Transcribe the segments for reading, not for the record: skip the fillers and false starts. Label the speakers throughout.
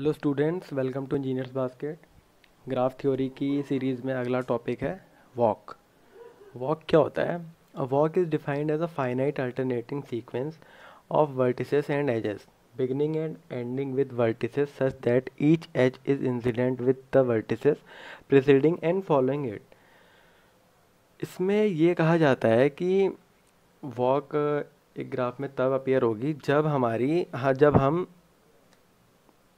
Speaker 1: Hello students, welcome to engineers basket. Graph theory की series में अगला टॉपिक है वॉक। वॉक क्या होता है? A walk is defined as a finite alternating sequence of vertices and edges beginning and ending with vertices such that each edge is incident with the vertices preceding and following it। इसमें ये कहा जाता है कि walk एक graph में तब appear होगी जब हम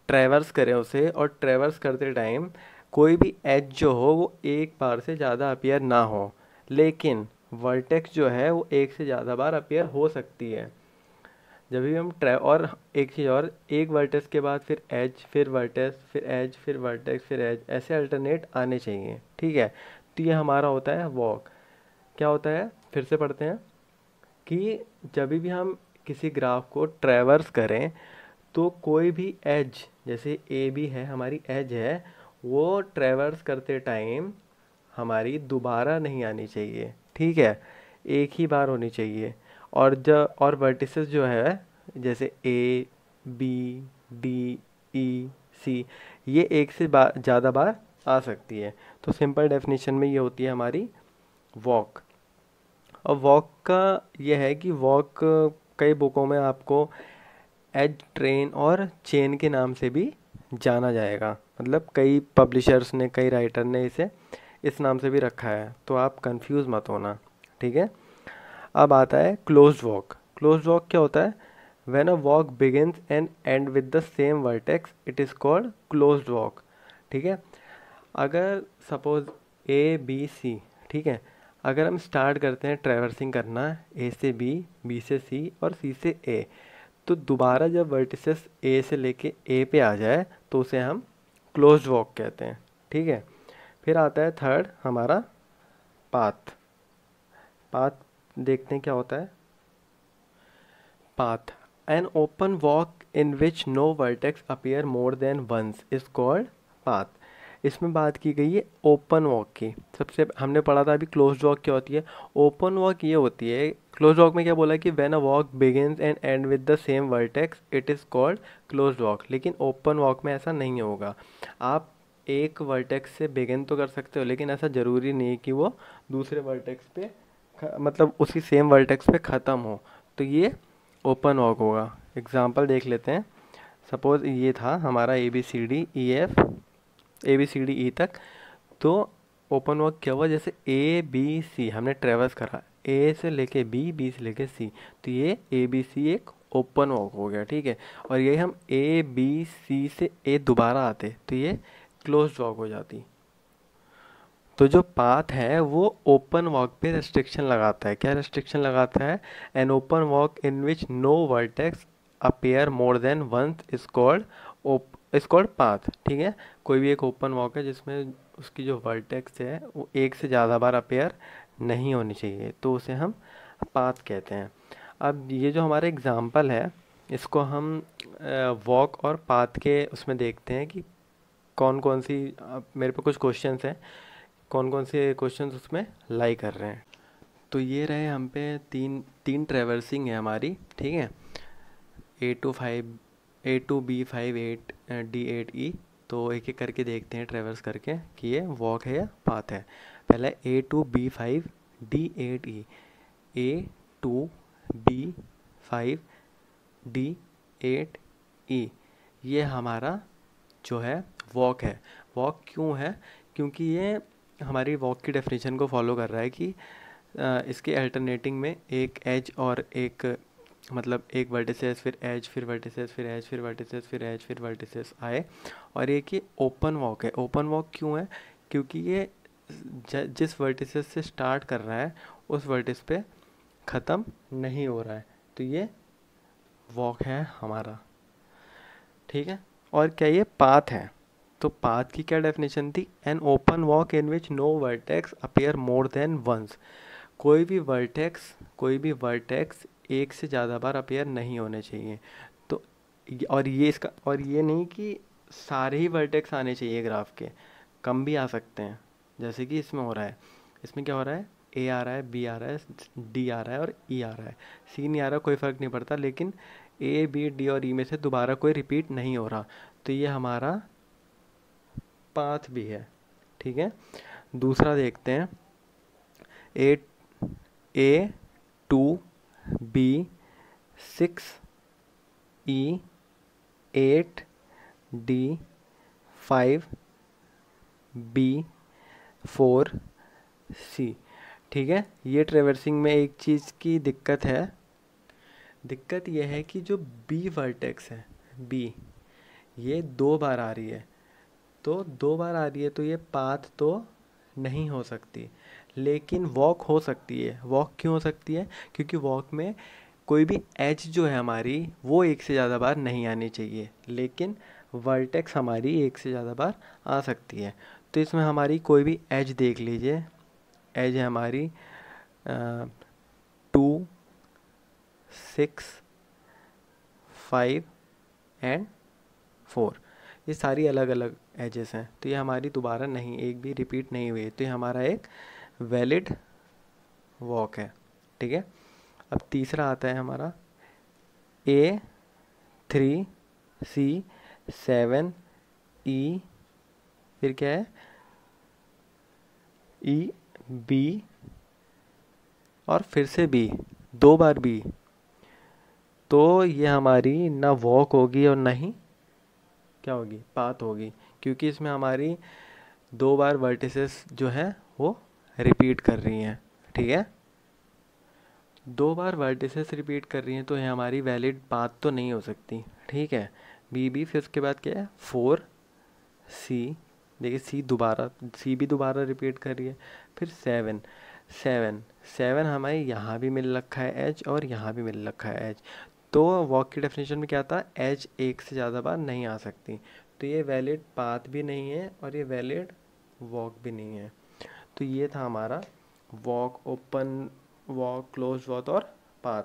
Speaker 1: ट्रैवर्स करें उसे, और ट्रैवर्स करते टाइम कोई भी एज जो हो वो एक बार से ज़्यादा अपीयर ना हो, लेकिन वर्टेक्स जो है वो एक से ज़्यादा बार अपीयर हो सकती है। जब भी हम और एक चीज़ और, एक वर्टेक्स के बाद फिर एज, फिर वर्टेक्स, फिर एज, फिर वर्टेक्स, फिर एज, ऐसे अल्टरनेट आने चाहिए। ठीक है, तो ये हमारा होता है वॉक। क्या होता है, फिर से पढ़ते हैं कि जब भी हम किसी ग्राफ को ट्रैवर्स करें तो कोई भी एज, जैसे ए बी है हमारी एज है, वो ट्रैवर्स करते टाइम हमारी दोबारा नहीं आनी चाहिए। ठीक है, एक ही बार होनी चाहिए। और वर्टिसेस जो है, जैसे ए बी डी ई सी, ये एक से ज़्यादा बार आ सकती है। तो सिंपल डेफिनेशन में ये होती है हमारी वॉक। और वॉक का ये है कि वॉक कई बुकों में आपको एज ट्रेन और चेन के नाम से भी जाना जाएगा। मतलब कई पब्लिशर्स ने, कई राइटर ने इसे इस नाम से भी रखा है, तो आप कंफ्यूज मत होना। ठीक है, अब आता है क्लोज्ड वॉक। क्लोज्ड वॉक क्या होता है? When a walk begins and and with the same vertex it is called closed walk. ठीक है, अगर सपोज ए बी सी, ठीक है, अगर हम स्टार्ट करते हैं ट्रैवर्सिंग करना ए से बी, बी से सी और सी से ए, तो दोबारा जब वर्टिसेस ए से लेके ए पे आ जाए तो उसे हम क्लोज्ड वॉक कहते हैं। ठीक है, फिर आता है थर्ड हमारा पाथ। पाथ देखते हैं क्या होता है। Path, an open walk in which no vertex appear more than once is called path. इसमें बात की गई है ओपन वॉक की। सबसे हमने पढ़ा था अभी क्लोज्ड वॉक क्या होती है। ओपन वॉक ये होती है, क्लोज्ड वॉक में क्या बोला कि when a walk begins and and with the same vertex it is called closed walk. लेकिन ओपन वॉक में ऐसा नहीं होगा। आप एक वर्टेक्स से बिगिन तो कर सकते हो, लेकिन ऐसा ज़रूरी नहीं है कि वो दूसरे वर्टेक्स पे मतलब उसी सेम वर्टेक्स पे ख़त्म हो, तो ये ओपन वॉक होगा। एग्जांपल देख लेते हैं। सपोज ये था हमारा A B C D E F, A B C D E तक, तो ओपन वॉक क्या हुआ, जैसे ए बी सी हमने ट्रेवर्स करा, ए से लेके बी, बी से लेके सी, तो ये ए बी सी एक ओपन वॉक हो गया। ठीक है, और यही हम ए बी सी से ए दोबारा आते तो ये क्लोज वॉक हो जाती। तो जो पाथ है वो ओपन वॉक पे रेस्ट्रिक्शन लगाता है। क्या रेस्ट्रिक्शन लगाता है? An open walk in which no vertex appear more than once is called path. ठीक है, कोई भी एक ओपन वॉक है जिसमें उसकी जो वर्टेक्स है वो एक से ज़्यादा बार अपीयर नहीं होनी चाहिए, तो उसे हम पाथ कहते हैं। अब ये जो हमारा एग्जाम्पल है, इसको हम वॉक और पाथ के उसमें देखते हैं कि कौन कौन सी, मेरे पे कुछ क्वेश्चंस हैं, कौन कौन से क्वेश्चंस उसमें लाई कर रहे हैं। तो ये रहे हम पे तीन तीन ट्रेवर्सिंग है हमारी। ठीक है, A to B5 8 D8E। तो एक एक करके देखते हैं ट्रेवर्स करके कि ये वॉक है या पाथ है। पहले A to B5 D8E, A to B5 D8E, ये हमारा जो है वॉक है। वॉक क्यों है? क्योंकि ये हमारी वॉक की डेफिनेशन को फॉलो कर रहा है कि इसके अल्टरनेटिंग में एक एज और एक, मतलब एक वर्टिसेस फिर एज फिर वर्टिसेस फिर एज फिर वर्टिसेस फिर एज फिर वर्टिसेस आए, और एक ये ओपन वॉक है। ओपन वॉक क्यों है? क्योंकि ये जिस वर्टिसेस से स्टार्ट कर रहा है उस वर्टिस पे ख़त्म नहीं हो रहा है, तो ये वॉक है हमारा। ठीक है, और क्या ये पाथ है? तो पाथ की क्या डेफिनेशन थी? An open walk in which no vertex appear more than once. कोई भी वर्टेक्स एक से ज़्यादा बार अपीयर नहीं होने चाहिए। तो और ये नहीं कि सारे ही वर्टेक्स आने चाहिए ग्राफ के, कम भी आ सकते हैं, जैसे कि इसमें हो रहा है। इसमें क्या हो रहा है? ए आ रहा है, बी आ रहा है, डी आ रहा है और ई आ रहा है। सी नहीं आ रहा, कोई फ़र्क नहीं पड़ता, लेकिन ए बी डी और ई में से दोबारा कोई रिपीट नहीं हो रहा। तो ये हमारा पाथ भी है। ठीक है, दूसरा देखते हैं। A2B6E8D5B4C। ठीक है, ये ट्रेवर्सिंग में एक चीज़ की दिक्कत है। दिक्कत यह है कि जो बी वर्टेक्स है, बी, ये 2 बार आ रही है। तो 2 बार आ रही है तो ये पाथ तो नहीं हो सकती, लेकिन वॉक हो सकती है। वॉक क्यों हो सकती है? क्योंकि वॉक में कोई भी एज जो है हमारी वो एक से ज़्यादा बार नहीं आनी चाहिए, लेकिन वर्टेक्स हमारी एक से ज़्यादा बार आ सकती है। तो इसमें हमारी कोई भी एज देख लीजिए। एज है हमारी 2, 6, 5 एंड 4। ये सारी अलग अलग एजेस हैं, तो ये हमारी दोबारा नहीं, एक भी रिपीट नहीं हुई, तो ये हमारा एक वैलिड वॉक है। ठीक है, अब तीसरा आता है हमारा A3C7E, फिर क्या है EB और फिर से B, 2 बार B। तो ये हमारी ना वॉक होगी और ना ही क्या होगी, पाथ होगी, क्योंकि इसमें हमारी 2 बार वर्टिसेस जो है वो रिपीट कर रही हैं। ठीक है, 2 बार वर्टिसेस रिपीट कर रही हैं तो ये हमारी वैलिड पाथ तो नहीं हो सकती। ठीक है, बी, फिर उसके बाद क्या है 4C। देखिए सी भी दोबारा रिपीट कर रही है। फिर 7 हमें यहाँ भी मिल रखा है एज और यहाँ भी मिल रखा है एज। तो वॉक की डेफिनेशन में क्या था, एज एक से ज़्यादा बार नहीं आ सकती। तो ये वैलिड पाथ भी नहीं है और ये वैलिड वॉक भी नहीं है। तो ये था हमारा walk, open walk, close walk और पाथ।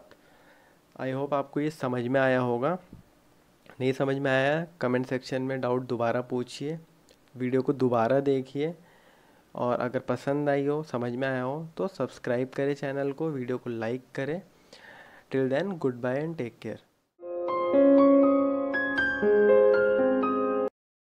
Speaker 1: आई होप आपको ये समझ में आया होगा। नहीं समझ में आया कमेंट सेक्शन में डाउट दोबारा पूछिए, वीडियो को दोबारा देखिए, और अगर पसंद आई हो, समझ में आया हो तो सब्सक्राइब करें चैनल को, वीडियो को लाइक करें। Till then good bye and take care.